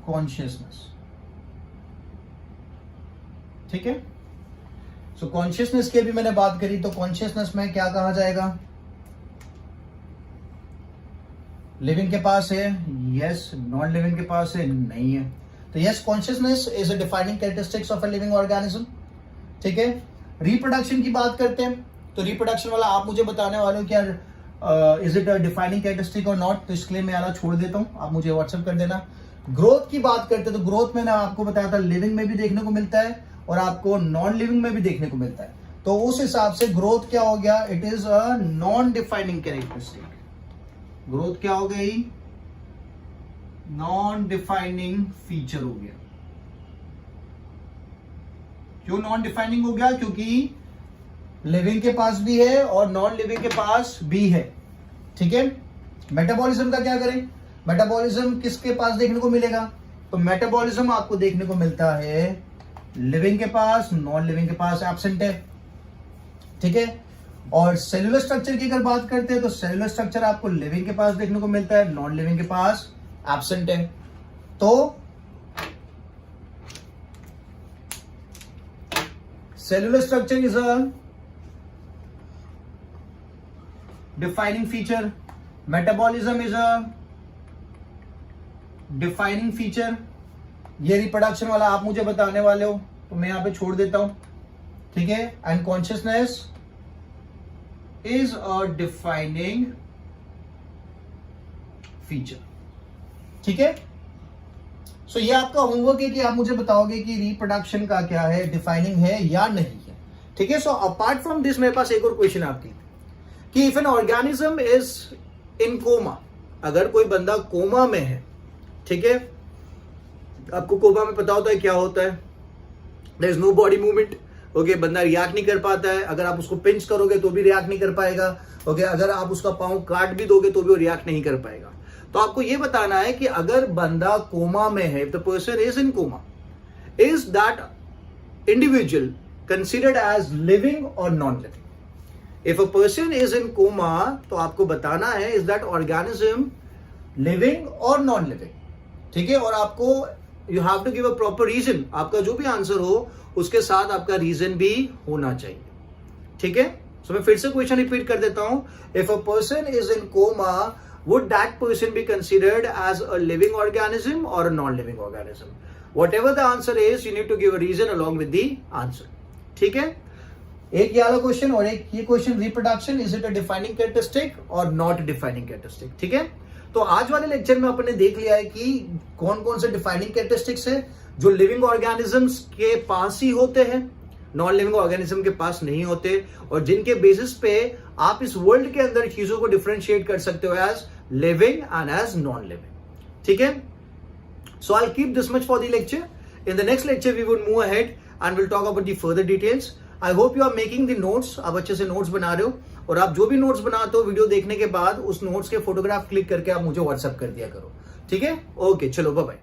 कॉन्शियसनेस. ठीक है, सो कॉन्शियसनेस की अभी मैंने बात करी, तो कॉन्शियसनेस में क्या कहा जाएगा? लिविंग के पास है, यस. नॉन लिविंग के पास है, नहीं है. तो yes, consciousness is a defining characteristics of a living organism. ठीक है, रिप्रोडक्शन की बात करते हैं, तो रिप्रोडक्शन वाला आप मुझे बताने वाले हो क्या is it a defining characteristic और नॉट, तो इसके लिए मैं वाला छोड़ देता हूं, आप मुझे व्हाट्सएप कर देना. ग्रोथ की बात करते हैं, तो ग्रोथ में ना आपको बताया था लिविंग में भी देखने को मिलता है और आपको नॉन लिविंग में भी देखने को मिलता है. तो उस हिसाब से ग्रोथ क्या हो गया? It is a non defining characteristic. Growth क्या हो गई? नॉन डिफाइनिंग फीचर हो गया. क्यों नॉन डिफाइनिंग हो गया? क्योंकि लिविंग के पास भी है और नॉन लिविंग के पास भी है. ठीक है, मेटाबॉलिज्म का क्या करें? मेटाबॉलिज्म किसके पास देखने को मिलेगा? तो मेटाबॉलिज्म आपको देखने को मिलता है लिविंग के पास, नॉन लिविंग के पास एब्सेंट है. ठीक है, और सेलुलर स्ट्रक्चर की अगर बात करते हैं तो सेलुलर स्ट्रक्चर आपको लिविंग के पास देखने को मिलता है, नॉन लिविंग के पास एब्सेंट है. तो cellular structure is a defining feature, metabolism is a defining feature. ये रिप्रोडक्शन वाला आप मुझे बताने वाले हो, तो मैं यहां पे छोड़ देता हूं. ठीक है, and consciousness is a defining feature. ठीक है, सो ये आपका होमवर्क है कि आप मुझे बताओगे कि रिप्रोडक्शन का क्या है, डिफाइनिंग है या नहीं है. ठीक है, सो अपार्ट फ्रॉम दिस मेरे पास एक और क्वेश्चन आपकी कि if an organism is in coma, अगर कोई बंदा कोमा में है, ठीक है, आपको कोमा में पता होता है क्या होता है? There is no body movement, okay, बंदा रिएक्ट नहीं कर पाता है, अगर आप उसको पिंच करोगे तो भी रिएक्ट नहीं कर पाएगा। ओके, अगर आप उसका पाँव काट भी दोगे तो भी वो रिएक्ट नहीं कर पाएगा। तो आपको ये बताना है कि अगर बंदा कोमा में है, the person is in coma, is that individual considered as living और non living. If a person is in coma, तो आपको बताना है इज दैट ऑर्गेनिज्म लिविंग और नॉन लिविंग, ठीक है। और आपको you have to give a proper reason, आपका जो भी आंसर हो उसके साथ आपका रीजन भी होना चाहिए, ठीक है। सो मैं फिर से क्वेश्चन रिपीट कर देता हूं, if a person is in coma, would that person be considered as a living organism और a non living organism? Whatever the answer is, you need to give a reason along with the answer, ठीक है। एक ये वाला question और एक ये question, reproduction, is it a defining characteristic और नॉट डिफाइनिंग कैरेक्टरिस्टिक, ठीक है। तो आज वाले लेक्चर में अपने देख लिया है कि कौन कौन से डिफाइनिंग कैरेक्टरिस्टिक्स है जो लिविंग ऑर्गेनिजम्स के पास ही होते हैं, नॉन लिविंग ऑर्गेनिज्म के पास नहीं होते, और जिनके बेसिस पे आप इस वर्ल्ड के अंदर चीजों को डिफरेंशिएट कर सकते हो as living and as non living, ठीक है। So I keep this much for the lecture. In the next lecture we would move ahead and will talk about the further details. I hope you are making the notes, आप अच्छे से notes बना रहे हो, और आप जो भी नोट्स बनाते हो वीडियो देखने के बाद उस नोट्स के फोटोग्राफ क्लिक करके आप मुझे व्हाट्सएप कर दिया करो, ठीक है। ओके, चलो बाय बाय।